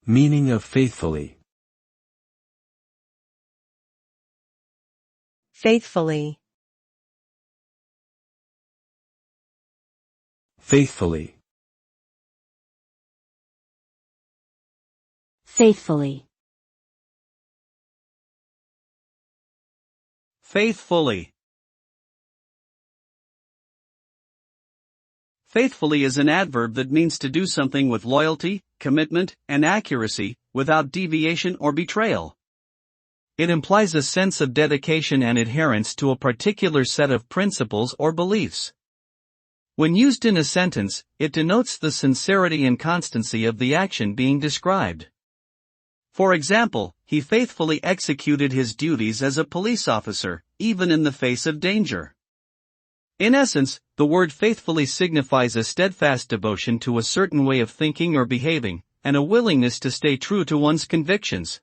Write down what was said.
Meaning of faithfully. Faithfully. Faithfully. Faithfully. Faithfully. Faithfully is an adverb that means to do something with loyalty, commitment, and accuracy, without deviation or betrayal. It implies a sense of dedication and adherence to a particular set of principles or beliefs. When used in a sentence, it denotes the sincerity and constancy of the action being described. For example, he faithfully executed his duties as a police officer, even in the face of danger. In essence, the word faithfully signifies a steadfast devotion to a certain way of thinking or behaving, and a willingness to stay true to one's convictions.